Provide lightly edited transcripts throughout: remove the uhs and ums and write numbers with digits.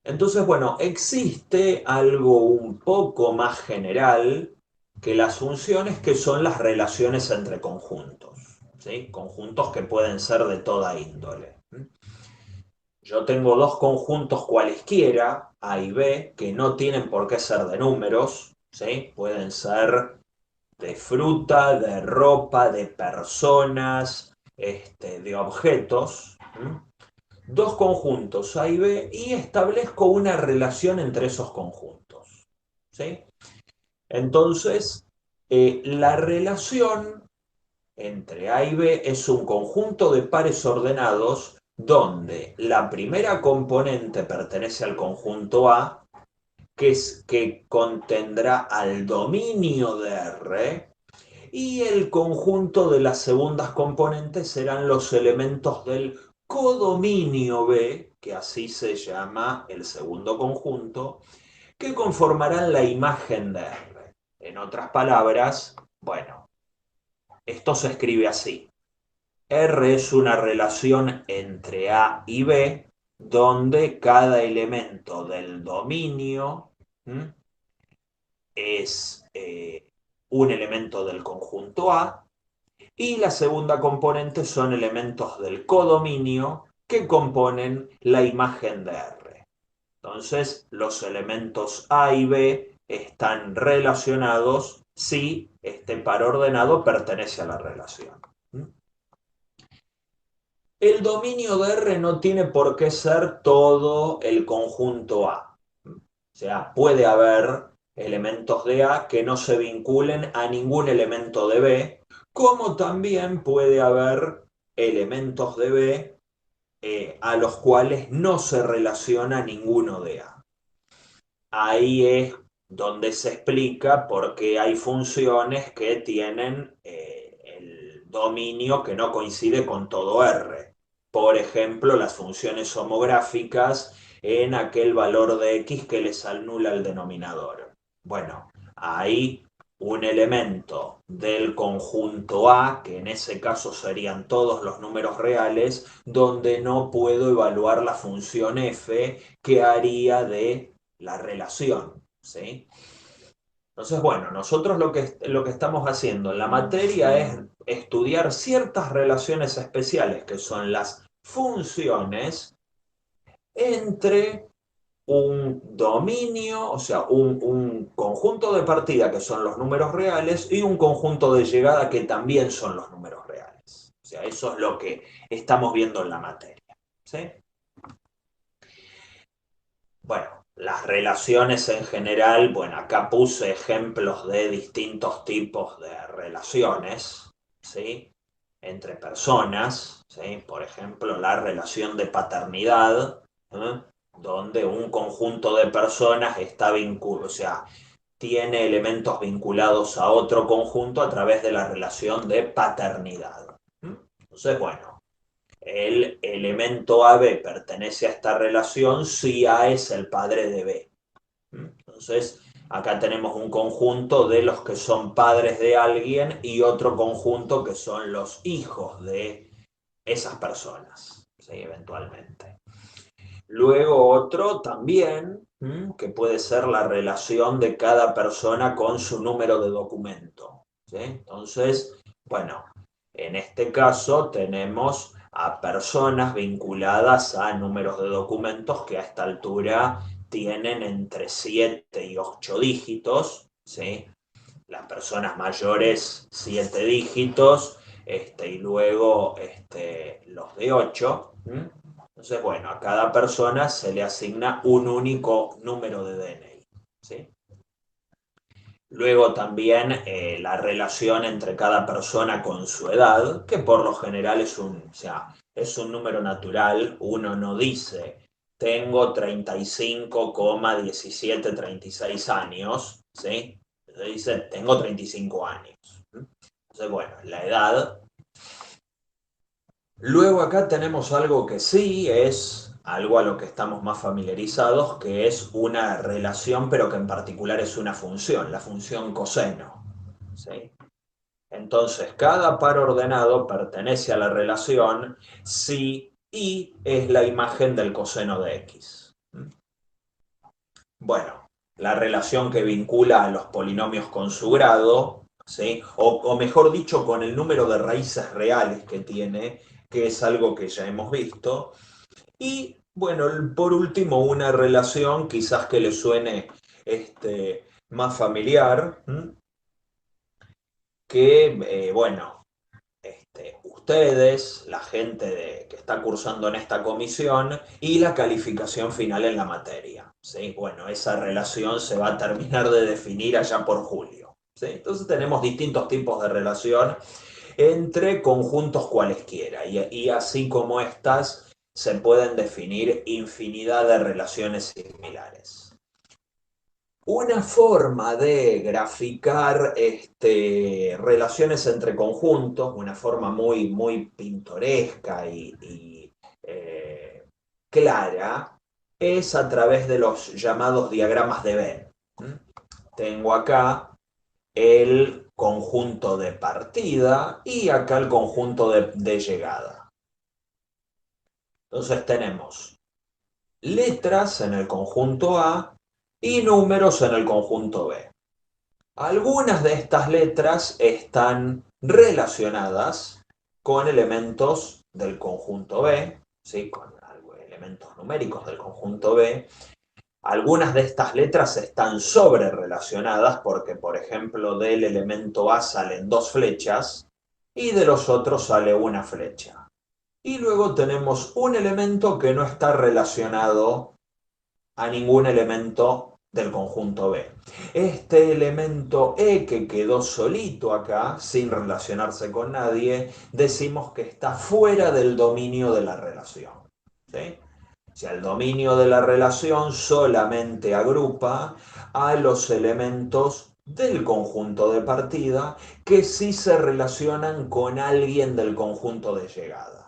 Entonces, bueno, existe algo un poco más general que las funciones que son las relaciones entre conjuntos, ¿sí? Conjuntos que pueden ser de toda índole. Yo tengo dos conjuntos cualesquiera, A y B, que no tienen por qué ser de números, ¿sí? Pueden ser de fruta, de ropa, de personas, de objetos. Dos conjuntos A y B y establezco una relación entre esos conjuntos. ¿Sí? Entonces, la relación entre A y B es un conjunto de pares ordenados donde la primera componente pertenece al conjunto A, que contendrá al dominio de R, y el conjunto de las segundas componentes serán los elementos del codominio B, que así se llama el segundo conjunto, que conformarán la imagen de R. En otras palabras, bueno, esto se escribe así. R es una relación entre A y B donde cada elemento del dominio es un elemento del conjunto A y la segunda componente son elementos del codominio que componen la imagen de R. Entonces, los elementos A y B están relacionados si este par ordenado pertenece a la relación. El dominio de R no tiene por qué ser todo el conjunto A. O sea, puede haber elementos de A que no se vinculen a ningún elemento de B, como también puede haber elementos de B a los cuales no se relaciona ninguno de A. Ahí es donde se explica por qué hay funciones que tienen el dominio que no coincide con todo R. Por ejemplo, las funciones homográficas en aquel valor de x que les anula el denominador. Bueno, hay un elemento del conjunto A, que en ese caso serían todos los números reales, donde no puedo evaluar la función f que haría de la relación, ¿sí? Entonces, bueno, nosotros lo que estamos haciendo en la materia es estudiar ciertas relaciones especiales, que son las funciones entre un dominio, o sea, un conjunto de partida que son los números reales y un conjunto de llegada que también son los números reales. O sea, eso es lo que estamos viendo en la materia, ¿sí? Bueno, las relaciones en general, bueno, acá puse ejemplos de distintos tipos de relaciones, ¿sí? Entre personas, ¿sí? Por ejemplo, la relación de paternidad, ¿eh? Donde un conjunto de personas está vinculado, o sea, tiene elementos vinculados a otro conjunto a través de la relación de paternidad. Entonces, bueno, el elemento AB pertenece a esta relación si A es el padre de B. Entonces, acá tenemos un conjunto de los que son padres de alguien y otro conjunto que son los hijos de esas personas, ¿sí? Eventualmente. Luego otro también, que puede ser la relación de cada persona con su número de documento, ¿sí? Entonces, bueno, en este caso tenemos a personas vinculadas a números de documentos que a esta altura tienen entre 7 y 8 dígitos, ¿sí? Las personas mayores 7 dígitos, y luego los de 8. Entonces, bueno, a cada persona se le asigna un único número de DNI. ¿Sí? Luego también la relación entre cada persona con su edad, que por lo general o sea, es un número natural. Uno no dice, tengo 35,1736 años, ¿sí? Se dice, tengo 35 años. Entonces, bueno, la edad. Luego acá tenemos algo que sí es algo a lo que estamos más familiarizados, que es una relación, pero que en particular es una función, la función coseno. ¿Sí? Entonces, cada par ordenado pertenece a la relación si y es la imagen del coseno de x. Bueno, la relación que vincula a los polinomios con su grado, ¿sí? O mejor dicho, con el número de raíces reales que tiene, que es algo que ya hemos visto. Y bueno, por último, una relación quizás que le suene más familiar, que, bueno, ustedes, la gente que está cursando en esta comisión y la calificación final en la materia. ¿Sí? Bueno, esa relación se va a terminar de definir allá por julio. ¿Sí? Entonces tenemos distintos tipos de relación entre conjuntos cualesquiera y así como estas se pueden definir infinidad de relaciones similares. Una forma de graficar relaciones entre conjuntos, una forma muy pintoresca y clara, es a través de los llamados diagramas de Venn. Tengo acá el conjunto de partida y acá el conjunto de llegada. Entonces tenemos letras en el conjunto A y números en el conjunto B. Algunas de estas letras están relacionadas con elementos del conjunto B, ¿sí? Con elementos numéricos del conjunto B. Algunas de estas letras están sobre relacionadas porque, por ejemplo, del elemento A salen dos flechas y de los otros sale una flecha. Y luego tenemos un elemento que no está relacionado a ningún elemento del conjunto B. Este elemento E que quedó solito acá, sin relacionarse con nadie, decimos que está fuera del dominio de la relación. ¿Sí? O sea, el dominio de la relación solamente agrupa a los elementos del conjunto de partida que sí se relacionan con alguien del conjunto de llegada.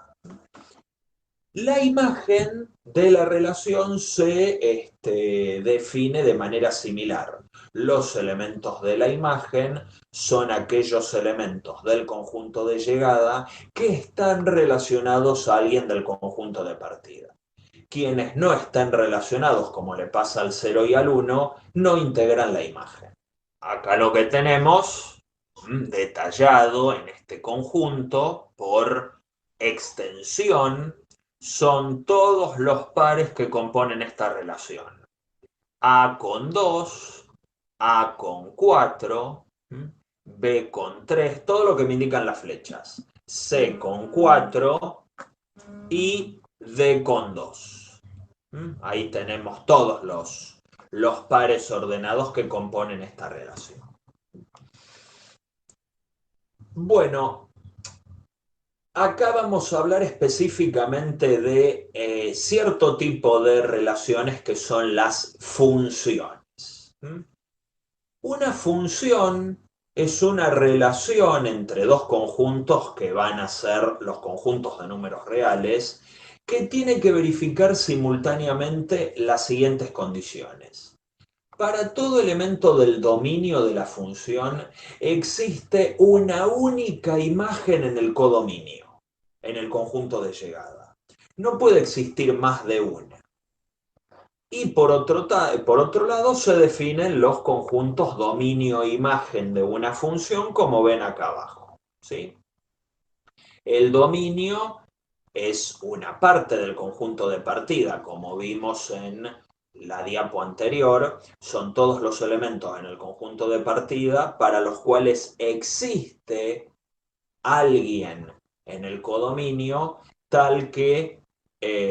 La imagen de la relación se define de manera similar. Los elementos de la imagen son aquellos elementos del conjunto de llegada que están relacionados a alguien del conjunto de partida. Quienes no están relacionados, como le pasa al 0 y al 1, no integran la imagen. Acá lo que tenemos detallado en este conjunto por extensión son todos los pares que componen esta relación. A con 2, A con 4, B con 3, todo lo que me indican las flechas. C con 4 y D con 2. Ahí tenemos todos los pares ordenados que componen esta relación. Bueno, acá vamos a hablar específicamente de cierto tipo de relaciones que son las funciones. Una función es una relación entre dos conjuntos que van a ser los conjuntos de números reales que tiene que verificar simultáneamente las siguientes condiciones. Para todo elemento del dominio de la función existe una única imagen en el codominio, en el conjunto de llegada. No puede existir más de una. Y por otro lado se definen los conjuntos dominio-imagen de una función como ven acá abajo. ¿Sí? El dominio es una parte del conjunto de partida, como vimos en la diapo anterior, son todos los elementos en el conjunto de partida para los cuales existe alguien en el codominio tal que,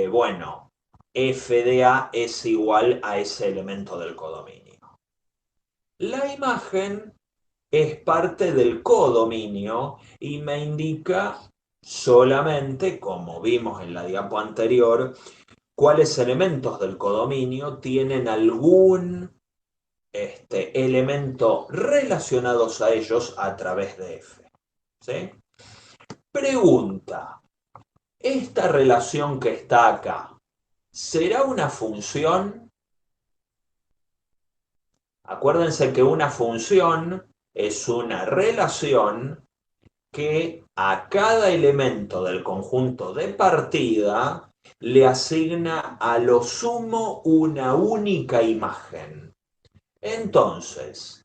bueno, f de a es igual a ese elemento del codominio. La imagen es parte del codominio y me indica solamente, como vimos en la diapo anterior, cuáles elementos del codominio tienen algún elemento relacionados a ellos a través de F. ¿Sí? Pregunta, ¿esta relación que está acá será una función? Acuérdense que una función es una relación que a cada elemento del conjunto de partida le asigna a lo sumo una única imagen. Entonces,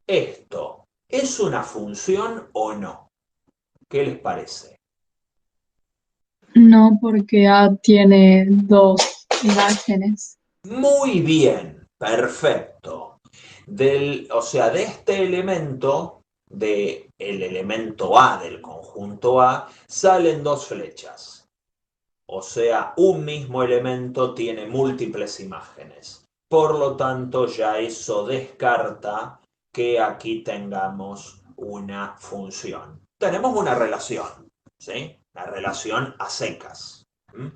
¿esto es una función o no? ¿Qué les parece? No, porque A tiene dos imágenes. Muy bien, perfecto. O sea, de este elemento, del elemento A del conjunto A, salen dos flechas. O sea, un mismo elemento tiene múltiples imágenes. Por lo tanto, ya eso descarta que aquí tengamos una función. Tenemos una relación, ¿sí? La relación a secas. ¿Mm?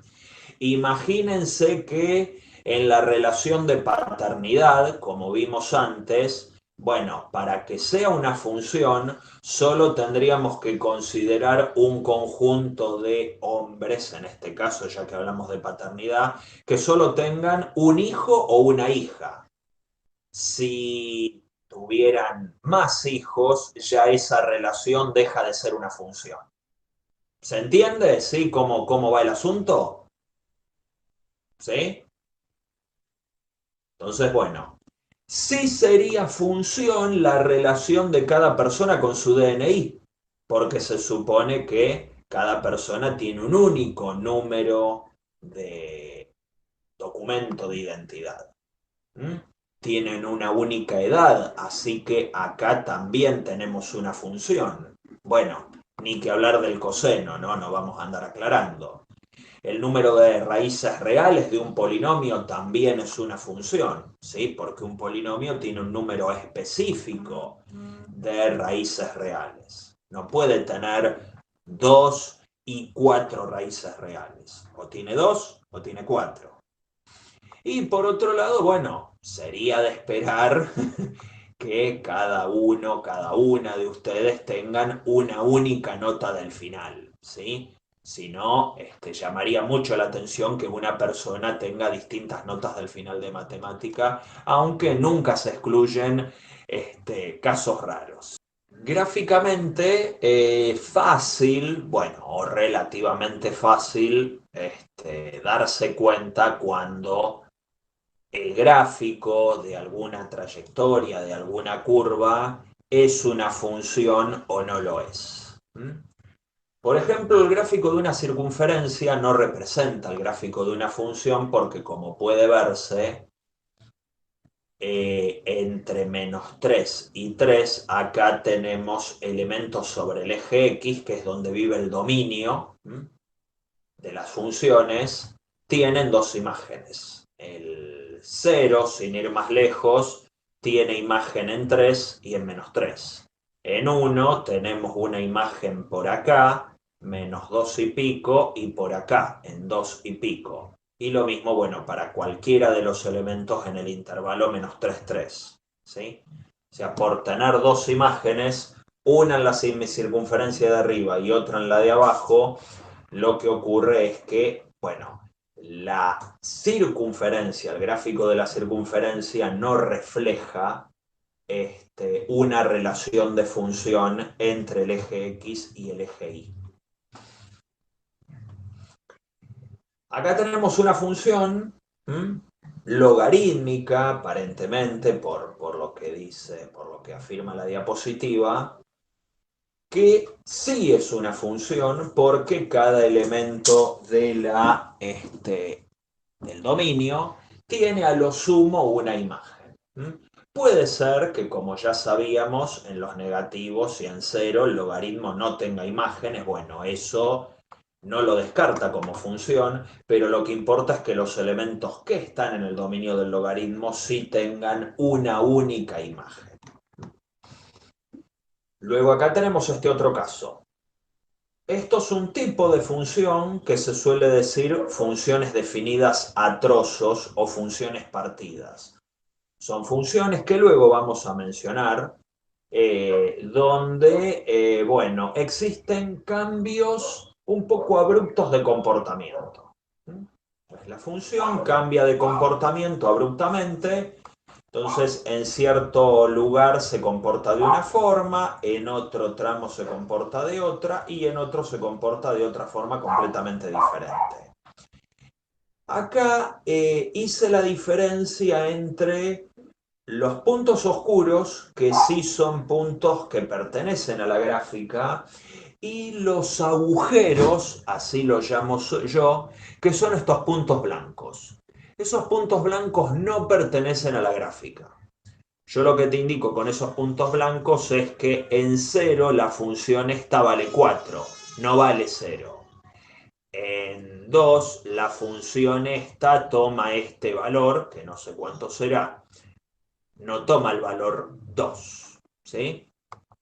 Imagínense que en la relación de paternidad, como vimos antes, bueno, para que sea una función, solo tendríamos que considerar un conjunto de hombres, en este caso, ya que hablamos de paternidad, que solo tengan un hijo o una hija. Si tuvieran más hijos, ya esa relación deja de ser una función. ¿Se entiende? ¿Sí? ¿Cómo va el asunto? ¿Sí? Entonces, bueno, sí sería función la relación de cada persona con su DNI, porque se supone que cada persona tiene un único número de documento de identidad. ¿Mm? Tienen una única edad, así que acá también tenemos una función. Bueno, ni que hablar del coseno, ¿no? No vamos a andar aclarando. El número de raíces reales de un polinomio también es una función, ¿sí? Porque un polinomio tiene un número específico de raíces reales. No puede tener 2 y 4 raíces reales. O tiene 2 o tiene 4. Y por otro lado, bueno, sería de esperar que cada uno, cada una de ustedes tengan una única nota del final, ¿sí? Si no, llamaría mucho la atención que una persona tenga distintas notas del final de matemática, aunque nunca se excluyen casos raros. Gráficamente, fácil, bueno, o relativamente fácil, darse cuenta cuando el gráfico de alguna trayectoria, de alguna curva, es una función o no lo es. ¿Mm? Por ejemplo, el gráfico de una circunferencia no representa el gráfico de una función porque, como puede verse, entre -3 y 3, acá tenemos elementos sobre el eje X, que es donde vive el dominio de las funciones, tienen dos imágenes. El 0, sin ir más lejos, tiene imagen en 3 y en -3. En 1 tenemos una imagen por acá, -2 y pico, y por acá, en 2 y pico. Y lo mismo, bueno, para cualquiera de los elementos en el intervalo -3, 3. ¿Sí? O sea, por tener dos imágenes, una en la circunferencia de arriba y otra en la de abajo, lo que ocurre es que, bueno, la circunferencia, el gráfico de la circunferencia no refleja una relación de función entre el eje X y el eje Y. Acá tenemos una función logarítmica, aparentemente, por lo que dice, por lo que afirma la diapositiva, que sí es una función porque cada elemento del dominio tiene a lo sumo una imagen. Puede ser que, como ya sabíamos, en los negativos y en cero el logaritmo no tenga imágenes. Bueno, eso no lo descarta como función, pero lo que importa es que los elementos que están en el dominio del logaritmo sí tengan una única imagen. Luego acá tenemos este otro caso. Esto es un tipo de función que se suele decir funciones definidas a trozos o funciones partidas. Son funciones que luego vamos a mencionar, donde, bueno, existen cambios un poco abruptos de comportamiento. Pues la función cambia de comportamiento abruptamente. Entonces, en cierto lugar se comporta de una forma, en otro tramo se comporta de otra y en otro se comporta de otra forma completamente diferente. Acá hice la diferencia entre los puntos oscuros, que sí son puntos que pertenecen a la gráfica, y los agujeros, así lo llamo yo, que son estos puntos blancos. Esos puntos blancos no pertenecen a la gráfica. Yo lo que te indico con esos puntos blancos es que en 0 la función esta vale 4, no vale 0. En 2 la función esta toma este valor, que no sé cuánto será, no toma el valor 2, ¿sí?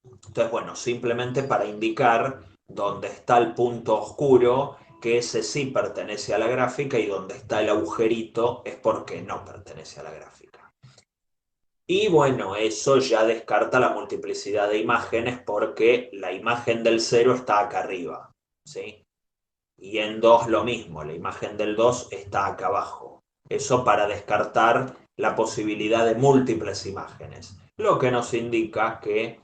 Entonces, bueno, simplemente para indicar dónde está el punto oscuro, que ese sí pertenece a la gráfica, y donde está el agujerito es porque no pertenece a la gráfica. Y bueno, eso ya descarta la multiplicidad de imágenes porque la imagen del 0 está acá arriba, ¿sí? Y en 2 lo mismo, la imagen del 2 está acá abajo. Eso para descartar la posibilidad de múltiples imágenes, lo que nos indica que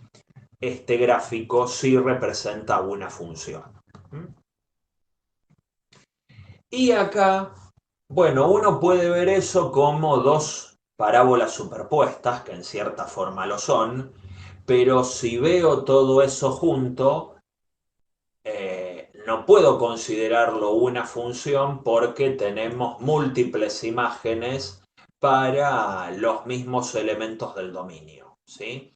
este gráfico sí representa una función. Y acá, bueno, uno puede ver eso como dos parábolas superpuestas, que en cierta forma lo son, pero si veo todo eso junto, no puedo considerarlo una función porque tenemos múltiples imágenes para los mismos elementos del dominio, ¿sí?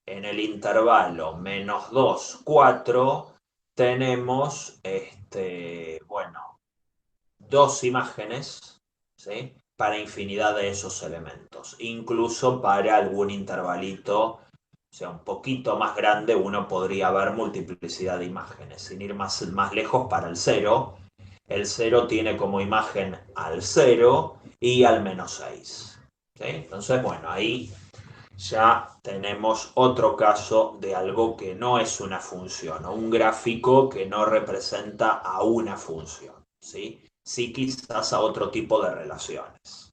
En el intervalo -2, 4 tenemos, bueno, dos imágenes, ¿sí? Para infinidad de esos elementos. Incluso para algún intervalito, o sea, un poquito más grande, uno podría ver multiplicidad de imágenes. Sin ir más lejos, para el 0. El 0 tiene como imagen al 0 y al -6. ¿Sí? Entonces, bueno, ahí ya tenemos otro caso de algo que no es una función, o un gráfico que no representa a una función, ¿sí? Sí, quizás a otro tipo de relaciones.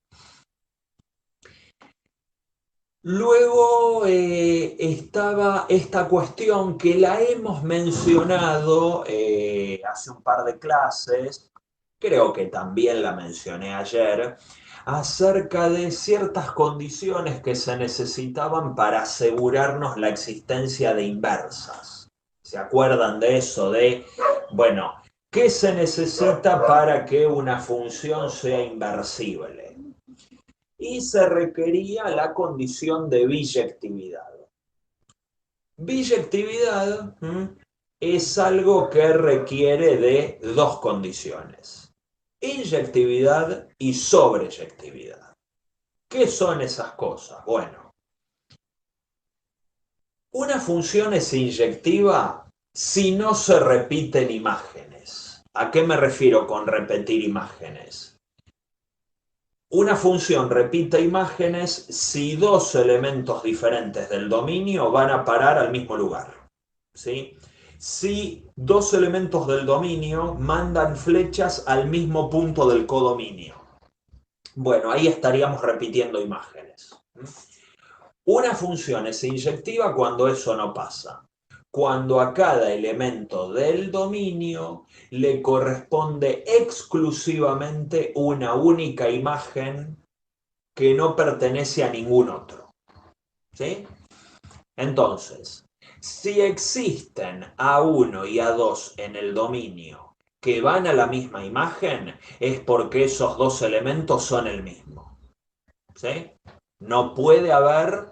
Luego estaba esta cuestión que la hemos mencionado hace un par de clases, creo que también la mencioné ayer, acerca de ciertas condiciones que se necesitaban para asegurarnos la existencia de inversas. ¿Se acuerdan de eso? Bueno, ¿qué se necesita para que una función sea inversible? Y se requería la condición de biyectividad. Biyectividad es algo que requiere de dos condiciones: inyectividad y sobreyectividad. ¿Qué son esas cosas? Bueno, una función es inyectiva si no se repiten imágenes. ¿A qué me refiero con repetir imágenes? Una función repite imágenes si dos elementos diferentes del dominio van a parar al mismo lugar, ¿sí? Si dos elementos del dominio mandan flechas al mismo punto del codominio. Bueno, ahí estaríamos repitiendo imágenes. Una función es inyectiva cuando eso no pasa. Cuando a cada elemento del dominio le corresponde exclusivamente una única imagen que no pertenece a ningún otro. ¿Sí? Entonces, si existen A1 y A2 en el dominio que van a la misma imagen, es porque esos dos elementos son el mismo. ¿Sí? No puede haber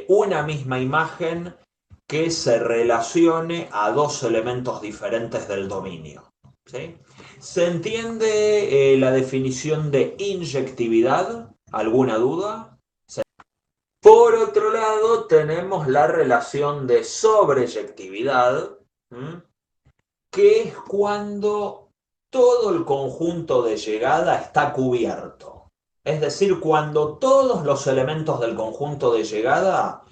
una misma imagen que se relacione a dos elementos diferentes del dominio. ¿Sí? ¿Se entiende la definición de inyectividad? ¿Alguna duda? Por otro lado, tenemos la relación de sobreyectividad, que es cuando todo el conjunto de llegada está cubierto. Es decir, cuando todos los elementos del conjunto de llegada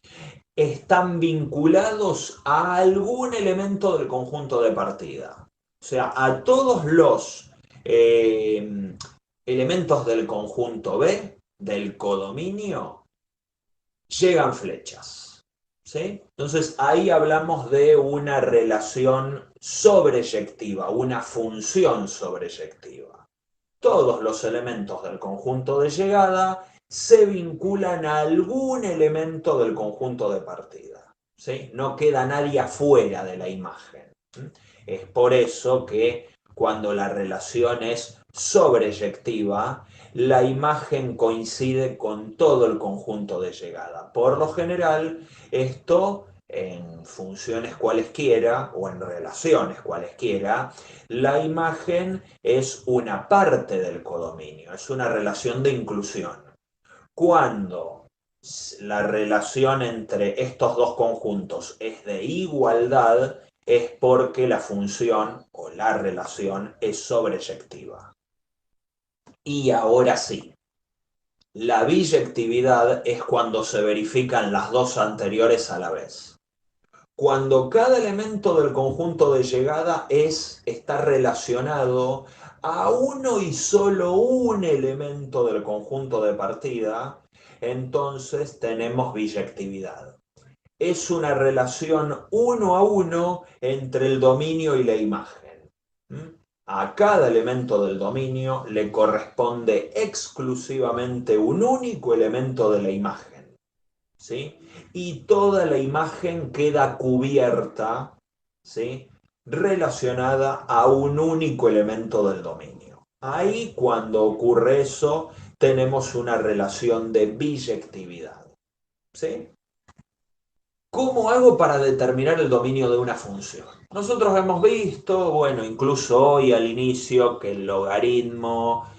están vinculados a algún elemento del conjunto de partida. O sea, a todos los elementos del conjunto B, del codominio, llegan flechas. ¿Sí? Entonces ahí hablamos de una relación sobreyectiva, una función sobreyectiva. todos los elementos del conjunto de llegada se vinculan a algún elemento del conjunto de partida. ¿Sí? No queda nadie afuera de la imagen. Es por eso que cuando la relación es sobreyectiva, la imagen coincide con todo el conjunto de llegada. Por lo general, esto en funciones cualesquiera o en relaciones cualesquiera, la imagen es una parte del codominio, es una relación de inclusión. Cuando la relación entre estos dos conjuntos es de igualdad, es porque la función o la relación es sobreyectiva. Y ahora sí, la biyectividad es cuando se verifican las dos anteriores a la vez. Cuando cada elemento del conjunto de llegada está relacionado a uno y solo un elemento del conjunto de partida, entonces tenemos biyectividad. Es una relación uno a uno entre el dominio y la imagen. A cada elemento del dominio le corresponde exclusivamente un único elemento de la imagen. ¿Sí? Y toda la imagen queda cubierta, ¿sí? Relacionada a un único elemento del dominio. Ahí, cuando ocurre eso, tenemos una relación de biyectividad. ¿Sí? ¿Cómo hago para determinar el dominio de una función? Nosotros hemos visto, bueno, incluso hoy al inicio, que el logaritmo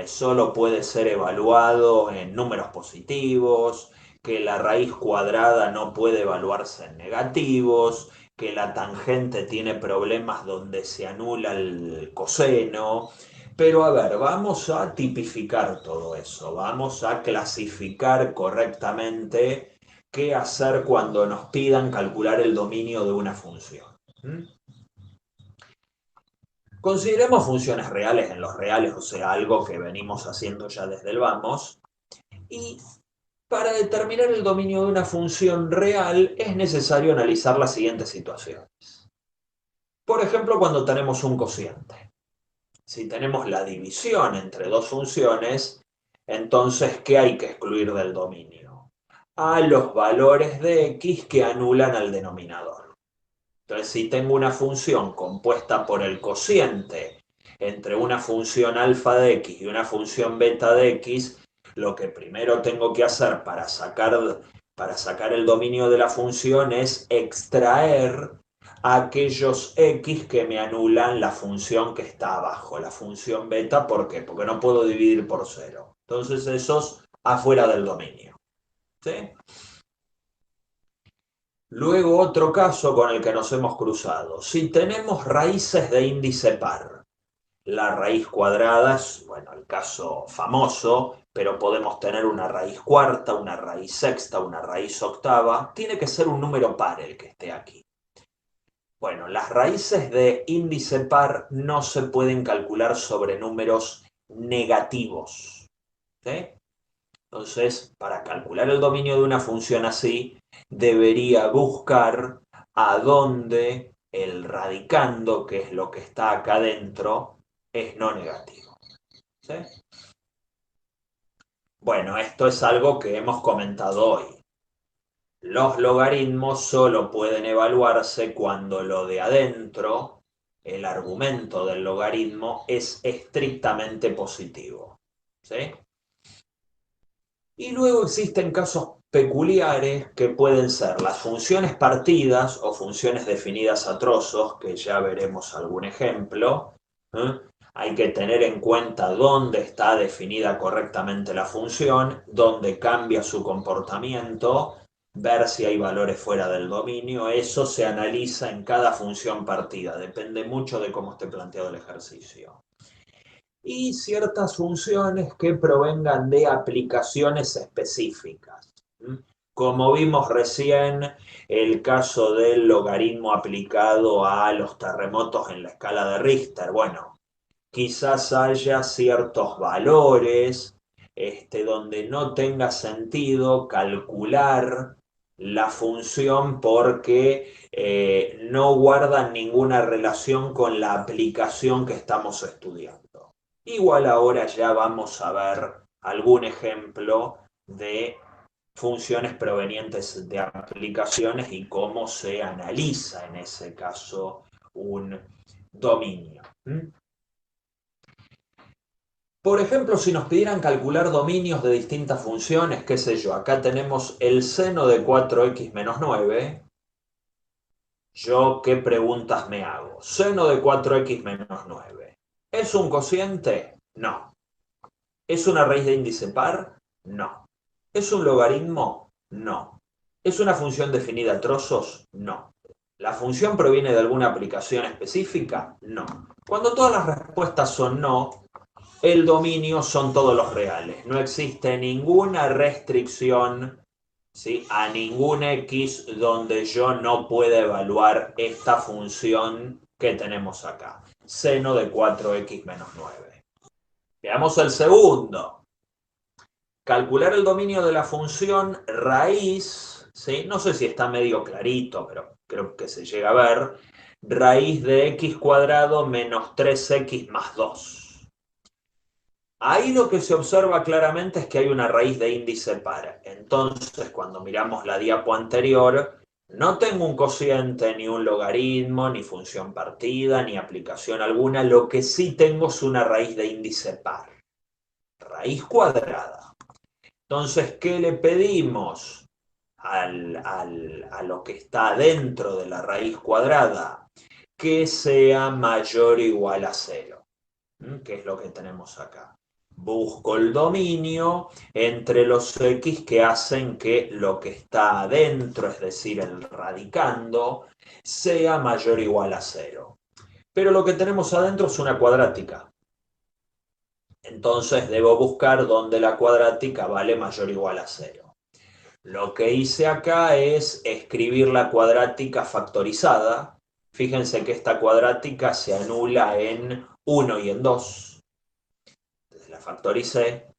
solo puede ser evaluado en números positivos, que la raíz cuadrada no puede evaluarse en negativos, que la tangente tiene problemas donde se anula el coseno. Pero a ver, vamos a tipificar todo eso, vamos a clasificar correctamente qué hacer cuando nos pidan calcular el dominio de una función. Consideremos funciones reales en los reales, o sea, algo que venimos haciendo ya desde el vamos. Y para determinar el dominio de una función real es necesario analizar las siguientes situaciones. Por ejemplo, cuando tenemos un cociente. Si tenemos la división entre dos funciones, entonces, ¿qué hay que excluir del dominio? A los valores de x que anulan al denominador. Entonces, si tengo una función compuesta por el cociente entre una función alfa de x y una función beta de x, lo que primero tengo que hacer para sacar el dominio de la función es extraer aquellos x que me anulan la función que está abajo, la función beta. ¿Por qué? Porque no puedo dividir por cero. Entonces, esos afuera del dominio. ¿Sí? Luego otro caso con el que nos hemos cruzado. Si tenemos raíces de índice par, la raíz cuadrada es, bueno, el caso famoso, pero podemos tener una raíz cuarta, una raíz sexta, una raíz octava. Tiene que ser un número par el que esté aquí. Bueno, las raíces de índice par no se pueden calcular sobre números negativos. ¿Sí? Entonces, para calcular el dominio de una función así, debería buscar a dónde el radicando, que es lo que está acá adentro, es no negativo. ¿Sí? Bueno, esto es algo que hemos comentado hoy. Los logaritmos solo pueden evaluarse cuando lo de adentro, el argumento del logaritmo, es estrictamente positivo. ¿Sí? Y luego existen casos peculiares que pueden ser las funciones partidas o funciones definidas a trozos, que ya veremos algún ejemplo. ¿Eh? Hay que tener en cuenta dónde está definida correctamente la función, dónde cambia su comportamiento, ver si hay valores fuera del dominio. Eso se analiza en cada función partida, depende mucho de cómo esté planteado el ejercicio. Y ciertas funciones que provengan de aplicaciones específicas. Como vimos recién, el caso del logaritmo aplicado a los terremotos en la escala de Richter. Bueno, quizás haya ciertos valores donde no tenga sentido calcular la función porque no guardan ninguna relación con la aplicación que estamos estudiando. Igual ahora ya vamos a ver algún ejemplo de funciones provenientes de aplicaciones y cómo se analiza en ese caso un dominio. Por ejemplo, si nos pidieran calcular dominios de distintas funciones, qué sé yo, acá tenemos el seno de 4x menos 9. ¿Yo qué preguntas me hago? Seno de 4x menos 9. ¿Es un cociente? No. ¿Es una raíz de índice par? No. ¿Es un logaritmo? No. ¿Es una función definida a trozos? No. ¿La función proviene de alguna aplicación específica? No. Cuando todas las respuestas son no, el dominio son todos los reales. No existe ninguna restricción, ¿sí?, a ningún x donde yo no pueda evaluar esta función que tenemos acá. Seno de 4x menos 9. Veamos el segundo. Calcular el dominio de la función raíz, ¿sí? No sé si está medio clarito, pero creo que se llega a ver. Raíz de x cuadrado menos 3x más 2. Ahí lo que se observa claramente es que hay una raíz de índice par. Entonces, cuando miramos la diapo anterior, no tengo un cociente, ni un logaritmo, ni función partida, ni aplicación alguna. Lo que sí tengo es una raíz de índice par. Raíz cuadrada. Entonces, ¿qué le pedimos a lo que está dentro de la raíz cuadrada? Que sea mayor o igual a 0. ¿Qué es lo que tenemos acá? Busco el dominio entre los x que hacen que lo que está adentro, es decir, el radicando, sea mayor o igual a 0. Pero lo que tenemos adentro es una cuadrática. Entonces debo buscar donde la cuadrática vale mayor o igual a 0. Lo que hice acá es escribir la cuadrática factorizada. Fíjense que esta cuadrática se anula en 1 y en 2. La factoricé.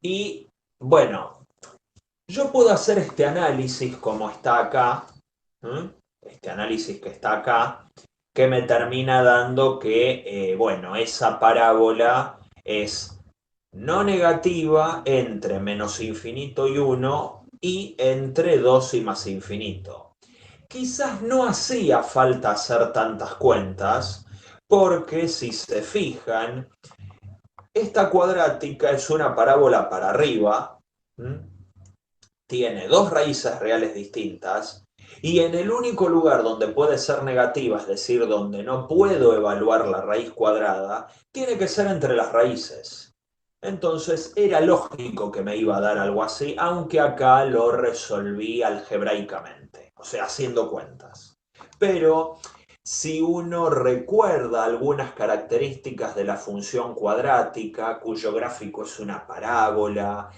Y bueno, yo puedo hacer este análisis como está acá, este análisis que está acá, que me termina dando que, bueno, esa parábola es no negativa entre menos infinito y 1 y entre 2 y más infinito. Quizás no hacía falta hacer tantas cuentas, porque si se fijan, esta cuadrática es una parábola para arriba, tiene dos raíces reales distintas, y en el único lugar donde puede ser negativa, es decir, donde no puedo evaluar la raíz cuadrada, tiene que ser entre las raíces. Entonces era lógico que me iba a dar algo así, aunque acá lo resolví algebraicamente, o sea, haciendo cuentas. Pero si uno recuerda algunas características de la función cuadrática, cuyo gráfico es una parábola,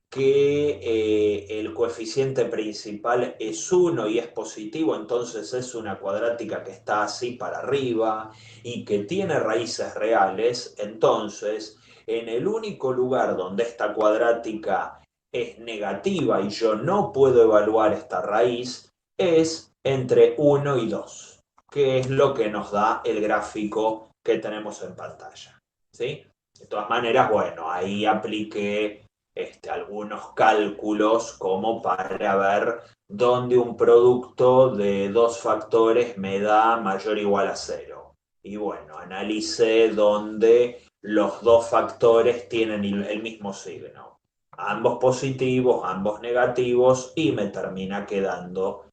que el coeficiente principal es 1 y es positivo, entonces es una cuadrática que está así para arriba y que tiene raíces reales, entonces en el único lugar donde esta cuadrática es negativa y yo no puedo evaluar esta raíz es entre 1 y 2, que es lo que nos da el gráfico que tenemos en pantalla. ¿Sí? De todas maneras, bueno, ahí apliqué algunos cálculos como para ver dónde un producto de dos factores me da mayor o igual a 0. Y bueno, analicé dónde los dos factores tienen el mismo signo. Ambos positivos, ambos negativos, y me termina quedando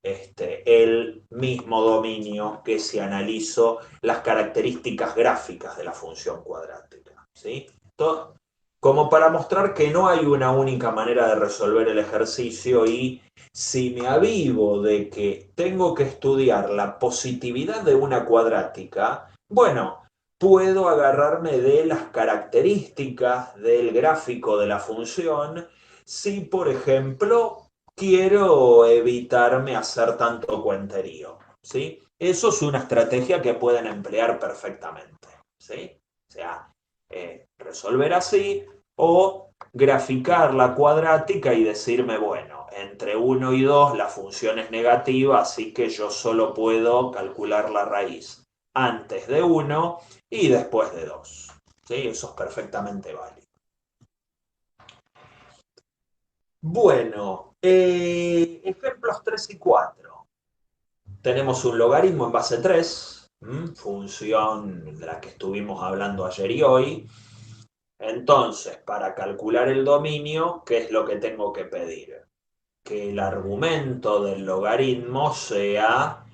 el mismo dominio que si analizo las características gráficas de la función cuadrática. ¿Sí? Como para mostrar que no hay una única manera de resolver el ejercicio, y si me avivo de que tengo que estudiar la positividad de una cuadrática, bueno, puedo agarrarme de las características del gráfico de la función si, por ejemplo, quiero evitarme hacer tanto cuenterío, ¿sí? Eso es una estrategia que pueden emplear perfectamente, ¿sí? O sea, resolver así o graficar la cuadrática y decirme, bueno, entre 1 y 2 la función es negativa, así que yo solo puedo calcular la raíz antes de 1 y después de 2. ¿Sí? Eso es perfectamente válido. Bueno, ejemplos 3 y 4. Tenemos un logaritmo en base 3, función de la que estuvimos hablando ayer y hoy. Entonces, para calcular el dominio, ¿qué es lo que tengo que pedir? Que el argumento del logaritmo sea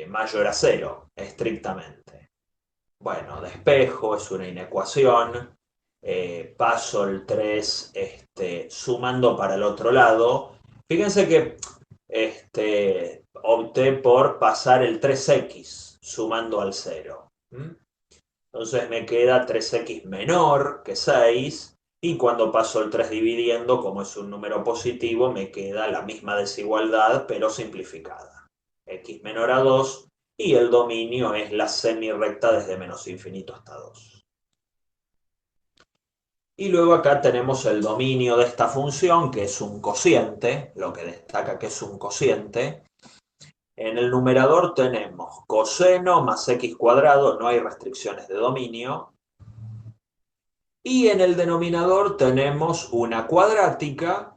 mayor a cero, estrictamente. Bueno, despejo, es una inecuación. Paso el 3 sumando para el otro lado. Fíjense que opté por pasar el 3x sumando al 0. Entonces me queda 3x menor que 6 y cuando paso el 3 dividiendo, como es un número positivo, me queda la misma desigualdad pero simplificada. X menor a 2 y el dominio es la semirrecta desde menos infinito hasta 2. Y luego acá tenemos el dominio de esta función, que es un cociente, lo que destaca que es un cociente. En el numerador tenemos coseno más x cuadrado, no hay restricciones de dominio. Y en el denominador tenemos una cuadrática,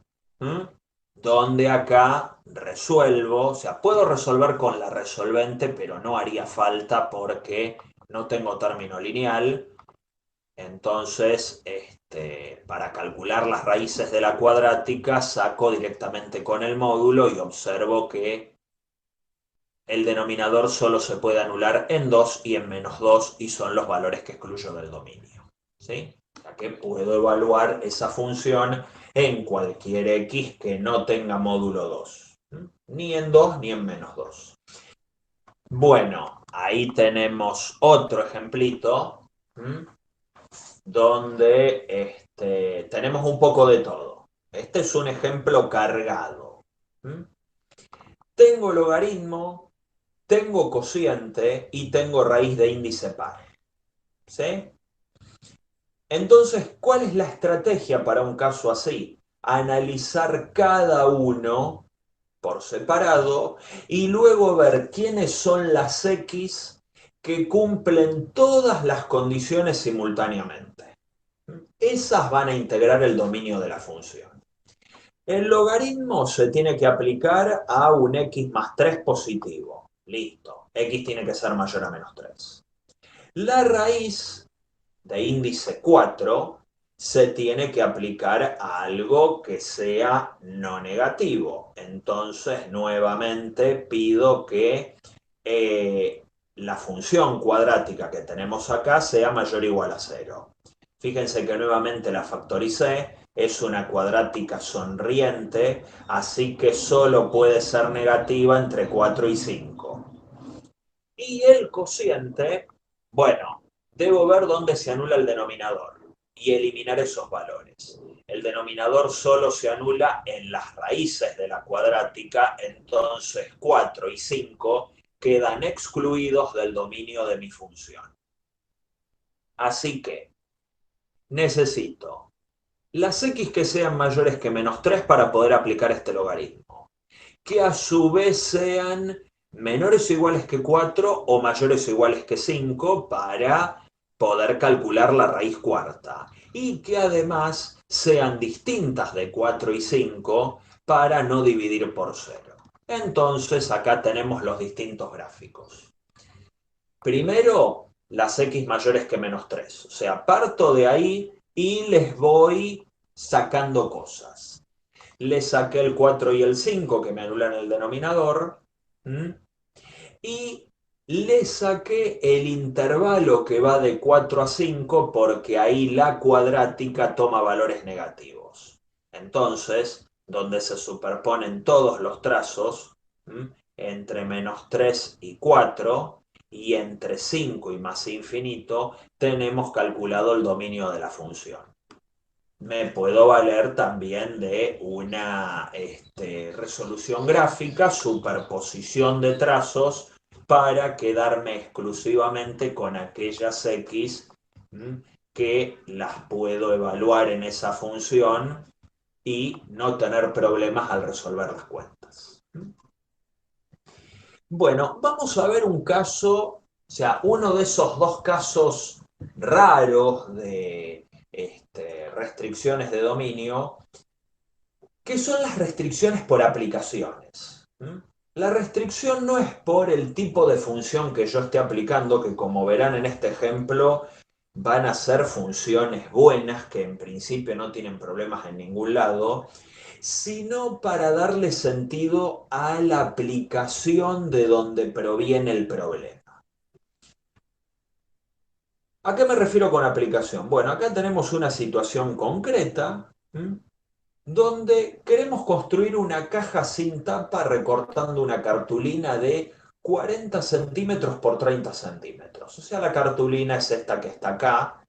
donde acá resuelvo, o sea, puedo resolver con la resolvente, pero no haría falta porque no tengo término lineal. Entonces, para calcular las raíces de la cuadrática, saco directamente con el módulo y observo que el denominador solo se puede anular en 2 y en menos 2 y son los valores que excluyo del dominio. ¿Sí? O sea que puedo evaluar esa función en cualquier x que no tenga módulo 2. Ni en 2 ni en menos 2. Bueno, ahí tenemos otro ejemplito donde tenemos un poco de todo. Este es un ejemplo cargado. Tengo logaritmo, tengo cociente y tengo raíz de índice par. ¿Sí? Entonces, ¿cuál es la estrategia para un caso así? Analizar cada uno por separado y luego ver quiénes son las X que cumplen todas las condiciones simultáneamente. Esas van a integrar el dominio de la función. El logaritmo se tiene que aplicar a un x más 3 positivo. Listo. X tiene que ser mayor a menos 3. La raíz de índice 4 se tiene que aplicar a algo que sea no negativo. Entonces, nuevamente pido que la función cuadrática que tenemos acá sea mayor o igual a 0. Fíjense que nuevamente la factoricé, es una cuadrática sonriente, así que solo puede ser negativa entre 4 y 5. Y el cociente, bueno, debo ver dónde se anula el denominador y eliminar esos valores. El denominador solo se anula en las raíces de la cuadrática, entonces 4 y 5 quedan excluidos del dominio de mi función. Así que necesito las x que sean mayores que menos 3 para poder aplicar este logaritmo, que a su vez sean menores o iguales que 4 o mayores o iguales que 5 para poder calcular la raíz cuarta, y que además sean distintas de 4 y 5 para no dividir por 0. Entonces acá tenemos los distintos gráficos. Primero, las x mayores que menos 3. O sea, parto de ahí y les voy sacando cosas. Le saqué el 4 y el 5 que me anulan el denominador. Y le saqué el intervalo que va de 4 a 5 porque ahí la cuadrática toma valores negativos. Entonces, donde se superponen todos los trazos, entre menos 3 y 4, y entre 5 y más infinito, tenemos calculado el dominio de la función. Me puedo valer también de una resolución gráfica, superposición de trazos, para quedarme exclusivamente con aquellas x que las puedo evaluar en esa función y no tener problemas al resolver las cuentas. Bueno, vamos a ver un caso, o sea, uno de esos dos casos raros de restricciones de dominio, que son las restricciones por aplicaciones. La restricción no es por el tipo de función que yo esté aplicando, que como verán en este ejemplo, van a ser funciones buenas, que en principio no tienen problemas en ningún lado, sino para darle sentido a la aplicación de donde proviene el problema. ¿A qué me refiero con aplicación? Bueno, acá tenemos una situación concreta, donde queremos construir una caja sin tapa recortando una cartulina de 40 centímetros por 30 centímetros. O sea, la cartulina es esta que está acá.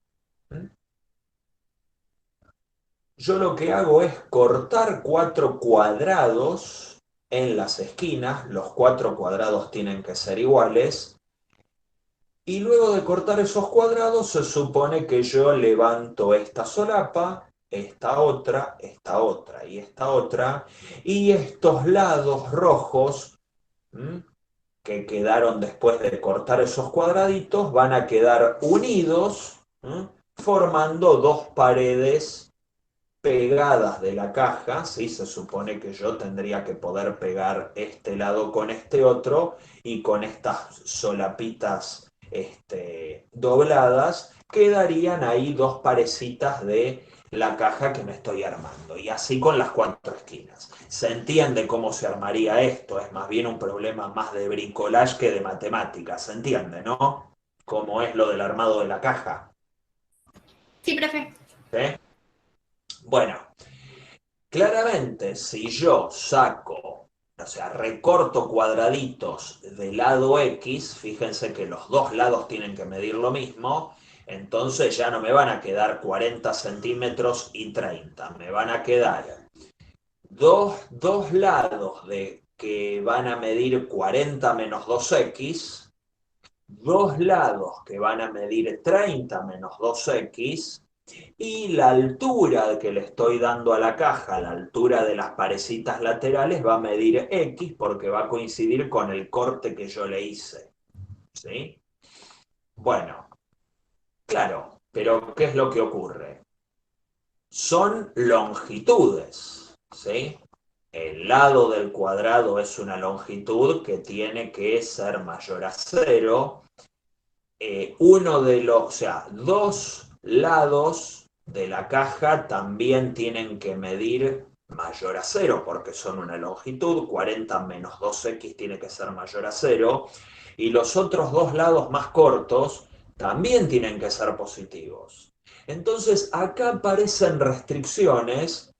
Yo lo que hago es cortar 4 cuadrados en las esquinas. Los 4 cuadrados tienen que ser iguales. Y luego de cortar esos cuadrados, se supone que yo levanto esta solapa, esta otra y esta otra, y estos lados rojos, ¿m?, que quedaron después de cortar esos cuadraditos, van a quedar unidos, formando dos paredes pegadas de la caja. ¿Sí? Se supone que yo tendría que poder pegar este lado con este otro, y con estas solapitas dobladas quedarían ahí dos parecitas de la caja que me estoy armando, y así con las 4 esquinas. ¿Se entiende cómo se armaría esto? Es más bien un problema más de bricolage que de matemáticas. ¿Se entiende, no? ¿Cómo es lo del armado de la caja? Sí, profe. ¿Sí? Bueno, claramente, si yo saco, o sea, recorto cuadraditos del lado X, fíjense que los dos lados tienen que medir lo mismo, entonces ya no me van a quedar 40 centímetros y 30, me van a quedar dos lados que van a medir 40 menos 2x, dos lados que van a medir 30 menos 2x, y la altura que le estoy dando a la caja, la altura de las parecitas laterales, va a medir X, porque va a coincidir con el corte que yo le hice. ¿Sí? Bueno, claro, pero ¿qué es lo que ocurre? Son longitudes. ¿Sí? El lado del cuadrado es una longitud que tiene que ser mayor a cero. Uno de los, o sea, dos lados de la caja también tienen que medir mayor a cero, porque son una longitud. 40 menos 2x tiene que ser mayor a cero, y los otros dos lados más cortos también tienen que ser positivos. Entonces acá aparecen restricciones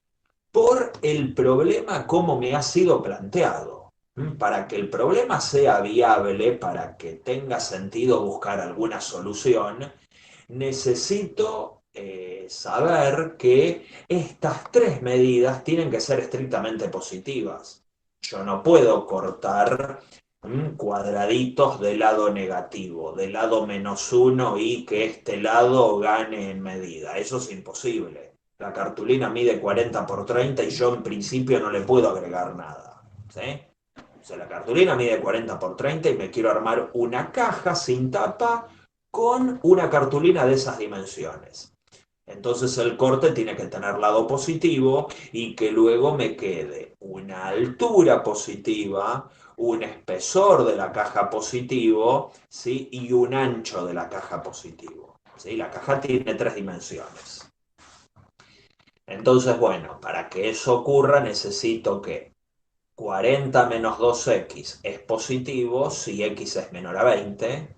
por el problema como me ha sido planteado. Para que el problema sea viable, para que tenga sentido buscar alguna solución, necesito saber que estas tres medidas tienen que ser estrictamente positivas. Yo no puedo cortar cuadraditos del lado negativo, del lado -1, y que este lado gane en medida. Eso es imposible. La cartulina mide 40 por 30 y yo en principio no le puedo agregar nada. ¿Sí? O sea, la cartulina mide 40 por 30 y me quiero armar una caja sin tapa con una cartulina de esas dimensiones. Entonces el corte tiene que tener lado positivo, y que luego me quede una altura positiva, un espesor de la caja positivo, ¿sí?, y un ancho de la caja positivo. ¿Sí? La caja tiene 3 dimensiones. Entonces, bueno, para que eso ocurra necesito que 40 menos 2x es positivo si x es menor a 20,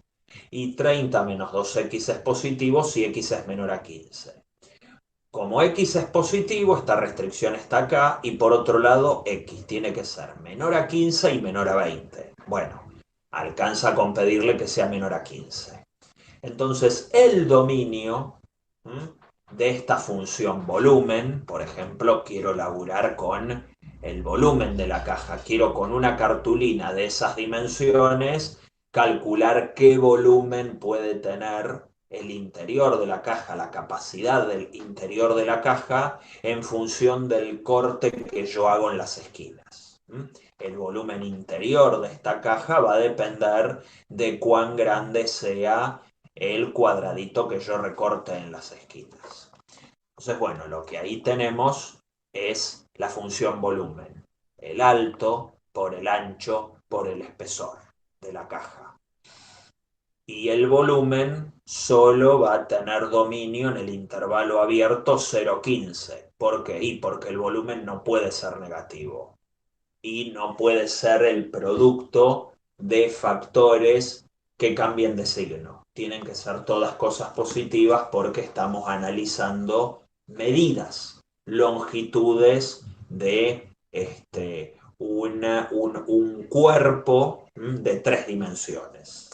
y 30 menos 2x es positivo si x es menor a 15. Como x es positivo, esta restricción está acá, y por otro lado x tiene que ser menor a 15 y menor a 20. Bueno, alcanza con pedirle que sea menor a 15. Entonces el dominio de esta función volumen, por ejemplo, quiero laburar con el volumen de la caja, quiero con una cartulina de esas dimensiones calcular qué volumen puede tener el interior de la caja, la capacidad del interior de la caja, en función del corte que yo hago en las esquinas. El volumen interior de esta caja va a depender de cuán grande sea el cuadradito que yo recorte en las esquinas. Entonces, bueno, lo que ahí tenemos es la función volumen. El alto por el ancho por el espesor de la caja. Y el volumen solo va a tener dominio en el intervalo abierto 0,15. ¿Por qué? Y porque el volumen no puede ser negativo. Y no puede ser el producto de factores que cambien de signo. Tienen que ser todas cosas positivas porque estamos analizando medidas, longitudes de un cuerpo de 3 dimensiones.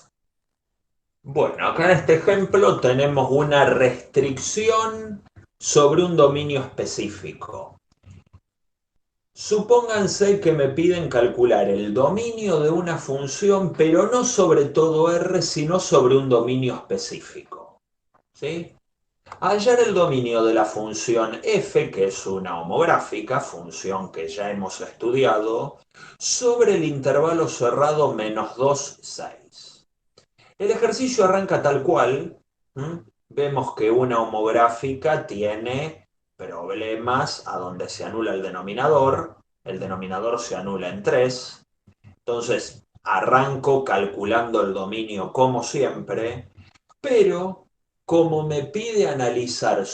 Bueno, acá en este ejemplo tenemos una restricción sobre un dominio específico. Supónganse que me piden calcular el dominio de una función, pero no sobre todo R, sino sobre un dominio específico. ¿Sí? Hallar el dominio de la función f, que es una homográfica, función que ya hemos estudiado, sobre el intervalo cerrado -2, 6. El ejercicio arranca tal cual. Vemos que una homográfica tiene problemas a donde se anula el denominador se anula en 3. Entonces arranco calculando el dominio como siempre, pero como me pide analizar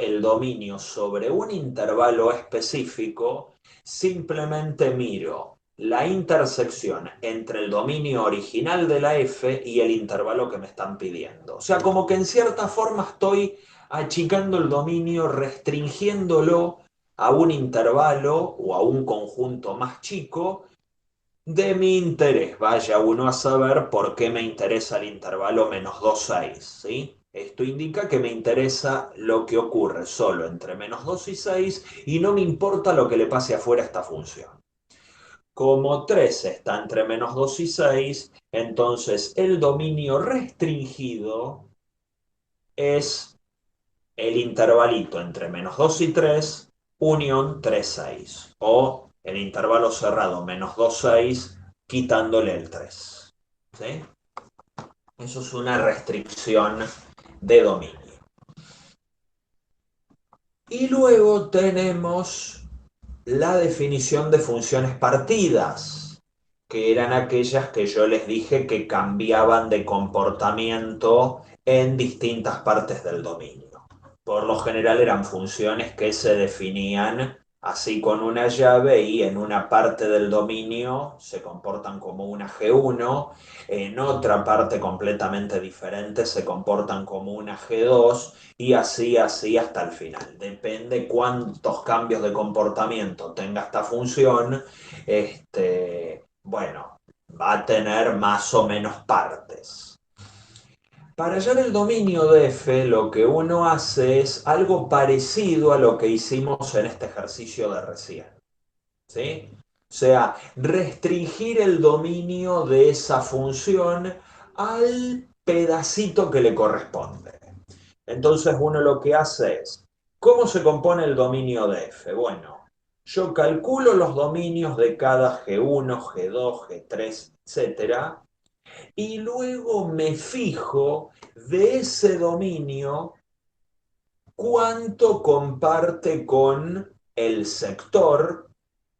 el dominio sobre un intervalo específico, simplemente miro la intersección entre el dominio original de la f y el intervalo que me están pidiendo. O sea, como que en cierta forma estoy achicando el dominio, restringiéndolo a un intervalo o a un conjunto más chico de mi interés. Vaya uno a saber por qué me interesa el intervalo -2, 6, ¿sí? Esto indica que me interesa lo que ocurre solo entre -2 y 6 y no me importa lo que le pase afuera a esta función. Como 3 está entre -2 y 6, entonces el dominio restringido es el intervalito entre -2 y 3, unión 3, 6. O el intervalo cerrado -2, 6, quitándole el 3. ¿Sí? Eso es una restricción de dominio. Y luego tenemos la definición de funciones partidas, que eran aquellas que yo les dije que cambiaban de comportamiento en distintas partes del dominio. Por lo general eran funciones que se definían así con una llave y en una parte del dominio se comportan como una G1, en otra parte completamente diferente se comportan como una G2 y así hasta el final. Depende cuántos cambios de comportamiento tenga esta función, bueno, va a tener más o menos partes. Para hallar el dominio de f, lo que uno hace es algo parecido a lo que hicimos en este ejercicio de recién. ¿Sí? O sea, restringir el dominio de esa función al pedacito que le corresponde. Entonces uno lo que hace es, ¿cómo se compone el dominio de f? Bueno, yo calculo los dominios de cada G1, G2, G3, etcétera, y luego me fijo de ese dominio cuánto comparte con el sector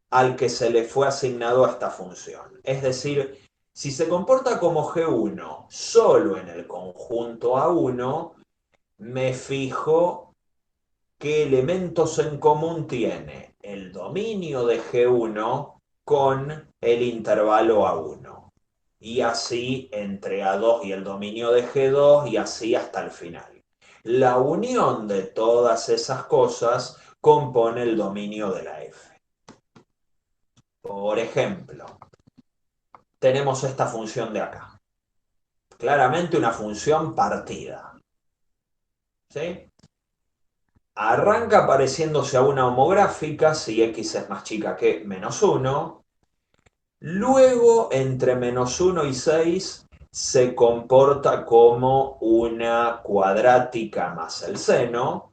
al que se le fue asignado a esta función. Es decir, si se comporta como G1 solo en el conjunto A1, me fijo qué elementos en común tiene el dominio de G1 con el intervalo A1. Y así entre A2 y el dominio de G2 y así hasta el final. La unión de todas esas cosas compone el dominio de la F. Por ejemplo, tenemos esta función de acá. Claramente una función partida. ¿Sí? Arranca pareciéndose a una homográfica si x es más chica que -1. Luego, entre -1 y 6, se comporta como una cuadrática más el seno.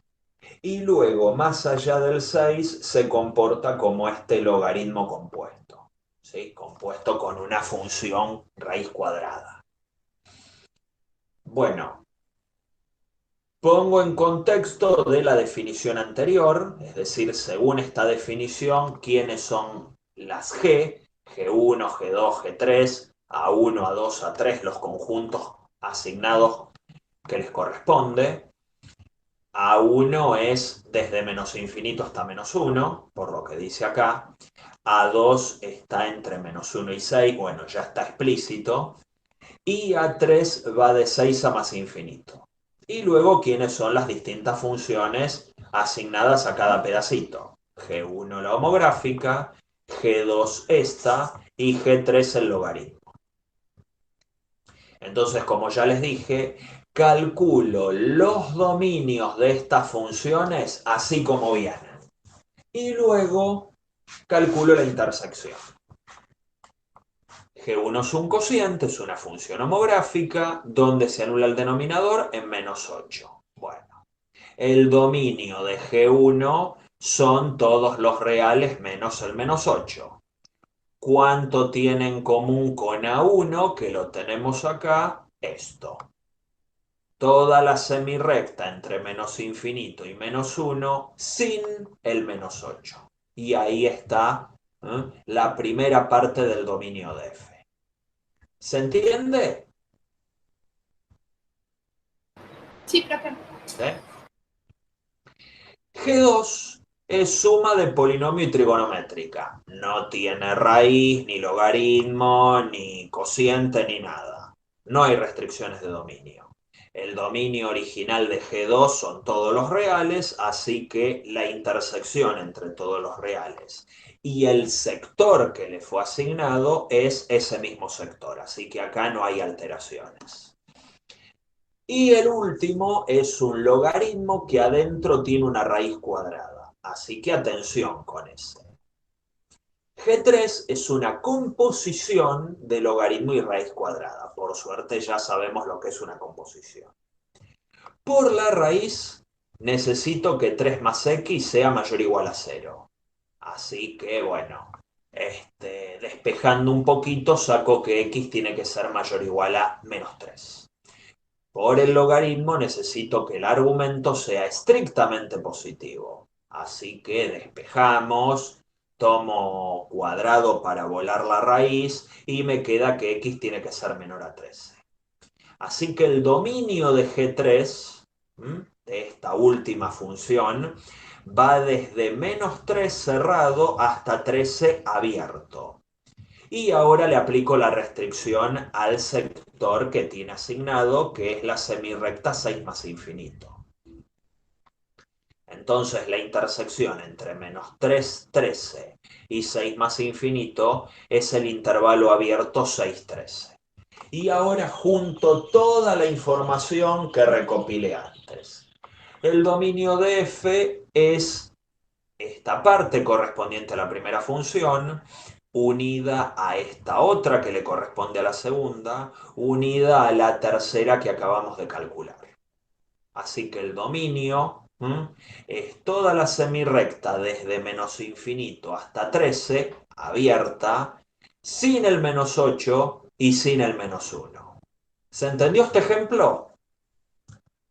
Y luego, más allá del 6, se comporta como este logaritmo compuesto. ¿Sí? Compuesto con una función raíz cuadrada. Bueno, Pongo en contexto de la definición anterior, es decir, según esta definición, quiénes son las G1, G2, G3, A1, A2, A3, los conjuntos asignados que les corresponde. A1 es desde menos infinito hasta menos 1, por lo que dice acá. A2 está entre menos 1 y 6, bueno, ya está explícito. Y A3 va de 6 a más infinito. Y luego, ¿quiénes son las distintas funciones asignadas a cada pedacito? G1 la homográfica, G2 esta y G3 el logaritmo. Entonces, como ya les dije, calculo los dominios de estas funciones así como vienen. Y luego calculo la intersección. G1 es un cociente, es una función homográfica donde se anula el denominador en menos 8. Bueno, el dominio de G1 son todos los reales menos el menos 8. ¿Cuánto tiene en común con A1? Que lo tenemos acá, esto. Toda la semirrecta entre menos infinito y menos 1 sin el menos 8. Y ahí está la primera parte del dominio de F. ¿Se entiende? Sí, profe. ¿Eh? G2 es suma de polinomio y trigonométrica. No tiene raíz, ni logaritmo, ni cociente, ni nada. No hay restricciones de dominio. El dominio original de G2 son todos los reales, así que la intersección entre todos los reales y el sector que le fue asignado es ese mismo sector, así que acá no hay alteraciones. Y el último es un logaritmo que adentro tiene una raíz cuadrada. Así que atención con ese. G3 es una composición de logaritmo y raíz cuadrada. Por suerte ya sabemos lo que es una composición. Por la raíz necesito que 3 más x sea mayor o igual a 0. Así que bueno, despejando un poquito saco que x tiene que ser mayor o igual a menos 3. Por el logaritmo necesito que el argumento sea estrictamente positivo. Así que despejamos, tomo cuadrado para volar la raíz y me queda que x tiene que ser menor a 13. Así que el dominio de G3, de esta última función, va desde menos 3 cerrado hasta 13 abierto. Y ahora le aplico la restricción al sector que tiene asignado, que es la semirrecta 6 más infinito. Entonces la intersección entre menos 3, 13 y 6 más infinito es el intervalo abierto 6, 13. Y ahora junto toda la información que recopilé antes. El dominio de F es esta parte correspondiente a la primera función, unida a esta otra que le corresponde a la segunda, unida a la tercera que acabamos de calcular. Así que el dominio es toda la semirrecta desde menos infinito hasta 13, abierta, sin el menos 8 y sin el menos 1. ¿Se entendió este ejemplo?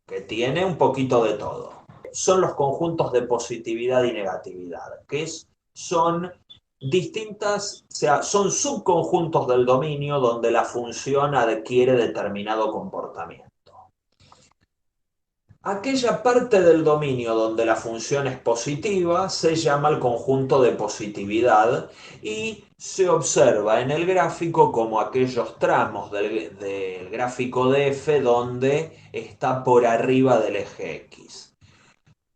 Que tiene un poquito de todo. Son los conjuntos de positividad y negatividad, son distintas, o sea, son subconjuntos del dominio donde la función adquiere determinado comportamiento. Aquella parte del dominio donde la función es positiva se llama el conjunto de positividad y se observa en el gráfico como aquellos tramos del gráfico de F donde está por arriba del eje X.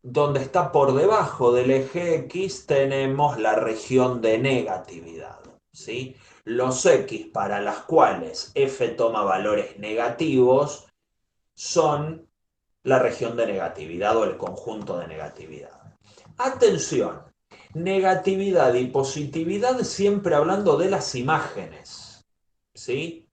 Donde está por debajo del eje X tenemos la región de negatividad, ¿sí? Los X para las cuales F toma valores negativos son la región de negatividad o el conjunto de negatividad. Atención, negatividad y positividad siempre hablando de las imágenes, ¿sí?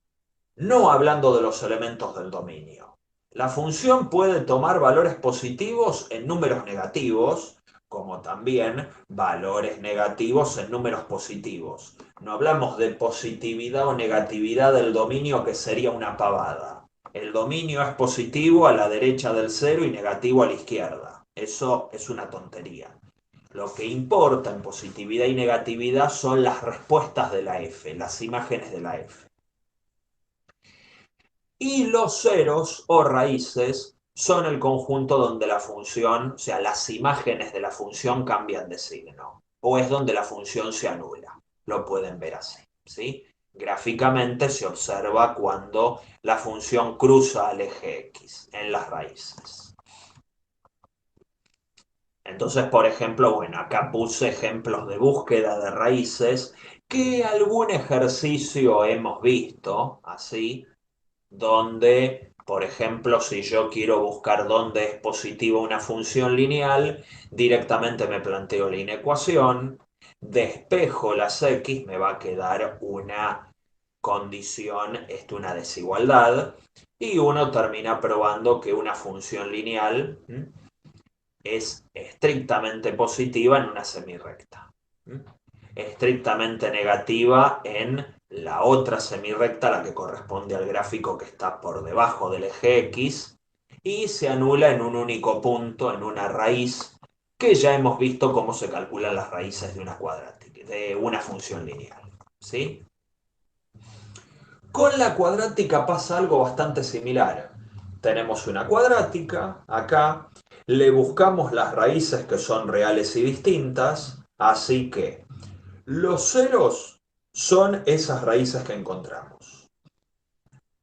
No hablando de los elementos del dominio. La función puede tomar valores positivos en números negativos, como también valores negativos en números positivos. No hablamos de positividad o negatividad del dominio, que sería una pavada. El dominio es positivo a la derecha del cero y negativo a la izquierda. Eso es una tontería. Lo que importa en positividad y negatividad son las respuestas de la f, las imágenes de la f. Y los ceros o raíces son el conjunto donde la función, o sea, las imágenes de la función cambian de signo, o es donde la función se anula. Lo pueden ver así, ¿sí? Gráficamente se observa cuando la función cruza al eje X en las raíces. Entonces, por ejemplo, bueno, acá puse ejemplos de búsqueda de raíces que algún ejercicio hemos visto, así, donde, por ejemplo, si yo quiero buscar dónde es positiva una función lineal, directamente me planteo la inecuación, despejo las x, me va a quedar una condición, una desigualdad, y uno termina probando que una función lineal es estrictamente positiva en una semirrecta, estrictamente negativa en la otra semirrecta, la que corresponde al gráfico que está por debajo del eje X, y se anula en un único punto, en una raíz, que ya hemos visto cómo se calculan las raíces de una cuadrática, de una función lineal, ¿sí? Con la cuadrática pasa algo bastante similar. Tenemos una cuadrática acá, le buscamos las raíces que son reales y distintas, así que los ceros son esas raíces que encontramos.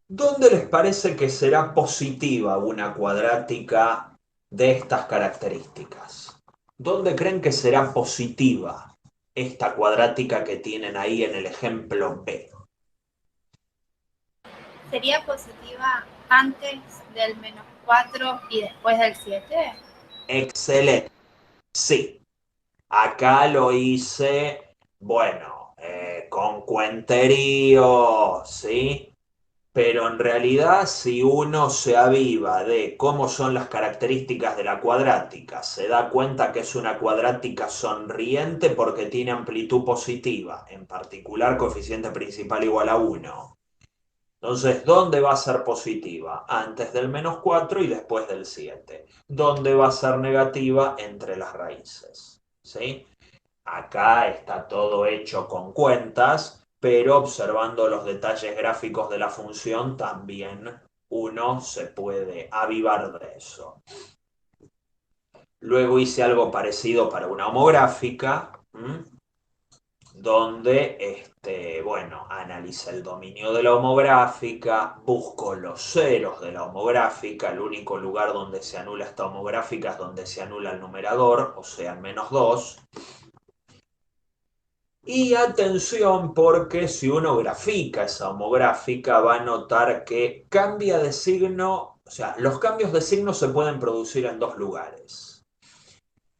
¿Dónde les parece que será positiva una cuadrática de estas características? ¿Dónde creen que será positiva esta cuadrática que tienen ahí en el ejemplo B? ¿Sería positiva antes del -4 y después del 7? Excelente. Sí, acá lo hice, bueno, con cuenterío, ¿sí? Pero en realidad, si uno se aviva de cómo son las características de la cuadrática, se da cuenta que es una cuadrática sonriente porque tiene amplitud positiva, en particular coeficiente principal igual a 1. Entonces, ¿dónde va a ser positiva? Antes del -4 y después del 7. ¿Dónde va a ser negativa? Entre las raíces, ¿sí? Acá está todo hecho con cuentas, pero observando los detalles gráficos de la función también uno se puede avivar de eso. Luego hice algo parecido para una homográfica, donde, bueno, analicé el dominio de la homográfica, busco los ceros de la homográfica, el único lugar donde se anula esta homográfica es donde se anula el numerador, o sea, el -2. Y atención, porque si uno grafica esa homográfica va a notar que cambia de signo, o sea, los cambios de signo se pueden producir en dos lugares.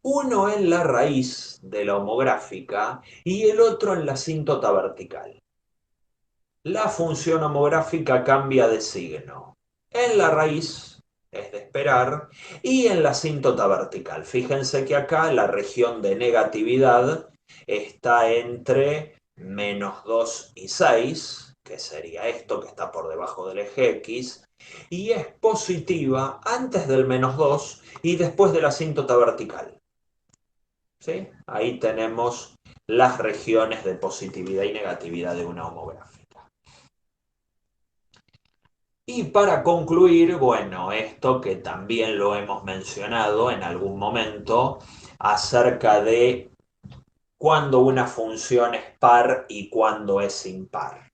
Uno en la raíz de la homográfica y el otro en la asíntota vertical. La función homográfica cambia de signo en la raíz, es de esperar, y en la asíntota vertical. Fíjense que acá la región de negatividad está entre -2 y 6, que sería esto que está por debajo del eje X, y es positiva antes del -2 y después de la asíntota vertical. ¿Sí? Ahí tenemos las regiones de positividad y negatividad de una homográfica. Y para concluir, bueno, esto que también lo hemos mencionado en algún momento, acerca de cuándo una función es par y cuándo es impar.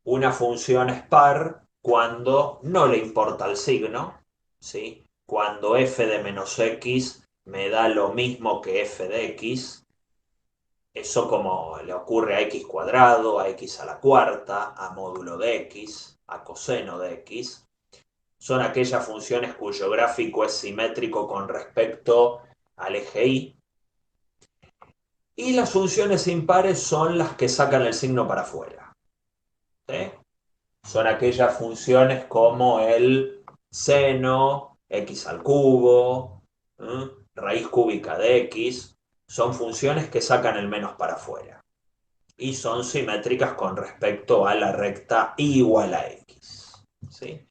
Una función es par cuando no le importa el signo, ¿sí? Cuando f de menos x me da lo mismo que f de x, eso como le ocurre a x cuadrado, a x a la cuarta, a módulo de x, a coseno de x. Son aquellas funciones cuyo gráfico es simétrico con respecto al eje Y. Y las funciones impares son las que sacan el signo para afuera, ¿sí? Son aquellas funciones como el seno, x al cubo, raíz cúbica de x. Son funciones que sacan el menos para afuera. Y son simétricas con respecto a la recta y igual a x, ¿sí?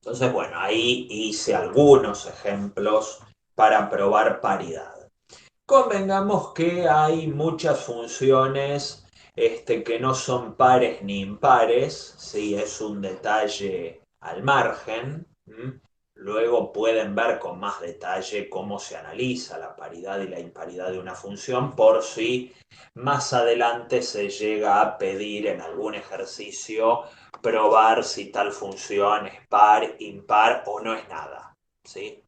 Entonces, bueno, ahí hice algunos ejemplos para probar paridad. Convengamos que hay muchas funciones que no son pares ni impares, ¿sí? Es un detalle al margen. Luego pueden ver con más detalle cómo se analiza la paridad y la imparidad de una función por si más adelante se llega a pedir en algún ejercicio probar si tal función es par, impar o no es nada, ¿sí?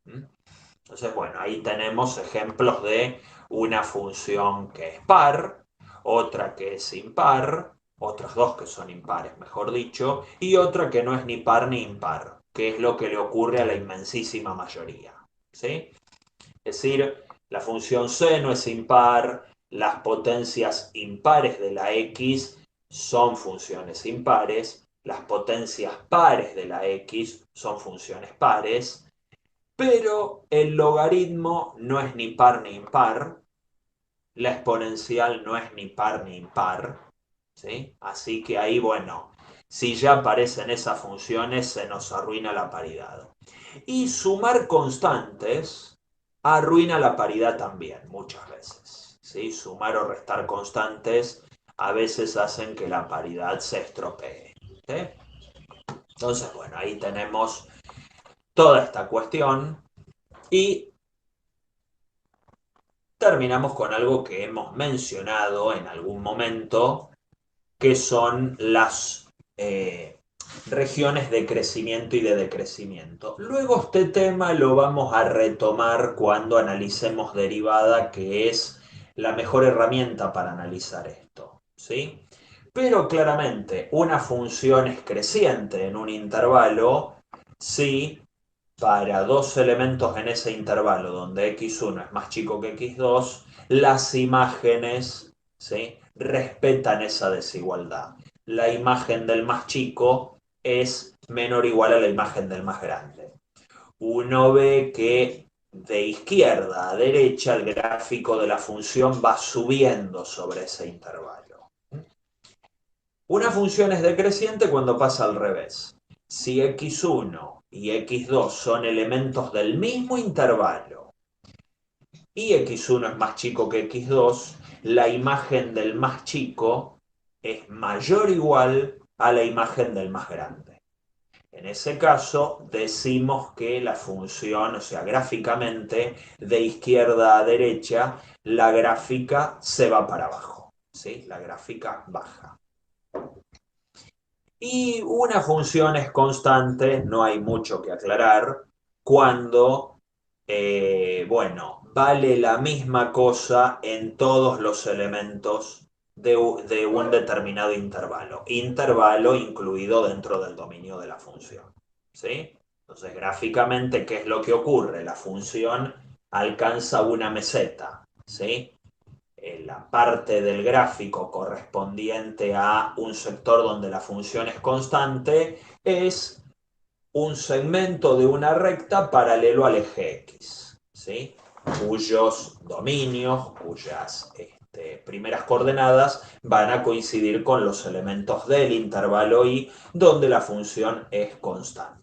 Entonces, bueno, ahí tenemos ejemplos de una función que es par, otra que es impar, otras dos que son impares, mejor dicho, y otra que no es ni par ni impar, que es lo que le ocurre a la inmensísima mayoría, ¿sí? Es decir, la función seno es impar, las potencias impares de la x son funciones impares, las potencias pares de la x son funciones pares, pero el logaritmo no es ni par ni impar, la exponencial no es ni par ni impar, ¿sí? Así que ahí, bueno, si ya aparecen esas funciones, se nos arruina la paridad. Y sumar constantes arruina la paridad también, muchas veces, ¿sí? Sumar o restar constantes a veces hacen que la paridad se estropee, ¿sí? Entonces, bueno, ahí tenemos toda esta cuestión y terminamos con algo que hemos mencionado en algún momento, que son las regiones de crecimiento y de decrecimiento. Luego este tema lo vamos a retomar cuando analicemos derivada, que es la mejor herramienta para analizar esto, ¿sí? Pero claramente una función es creciente en un intervalo si para dos elementos en ese intervalo donde x1 es más chico que x2, las imágenes, ¿sí?, respetan esa desigualdad. La imagen del más chico es menor o igual a la imagen del más grande. Uno ve que de izquierda a derecha el gráfico de la función va subiendo sobre ese intervalo. Una función es decreciente cuando pasa al revés. Si x1 y x2 son elementos del mismo intervalo y x1 es más chico que x2, la imagen del más chico es mayor o igual a la imagen del más grande. En ese caso decimos que la función, o sea, gráficamente, de izquierda a derecha, la gráfica se va para abajo, ¿sí? La gráfica baja. Y una función es constante, no hay mucho que aclarar, cuando, bueno, vale la misma cosa en todos los elementos de un determinado intervalo. Intervalo incluido dentro del dominio de la función, ¿sí? Entonces, gráficamente, ¿qué es lo que ocurre? La función alcanza una meseta, ¿sí? La parte del gráfico correspondiente a un sector donde la función es constante es un segmento de una recta paralelo al eje X, ¿sí?, cuyos dominios, cuyas primeras coordenadas van a coincidir con los elementos del intervalo Y donde la función es constante.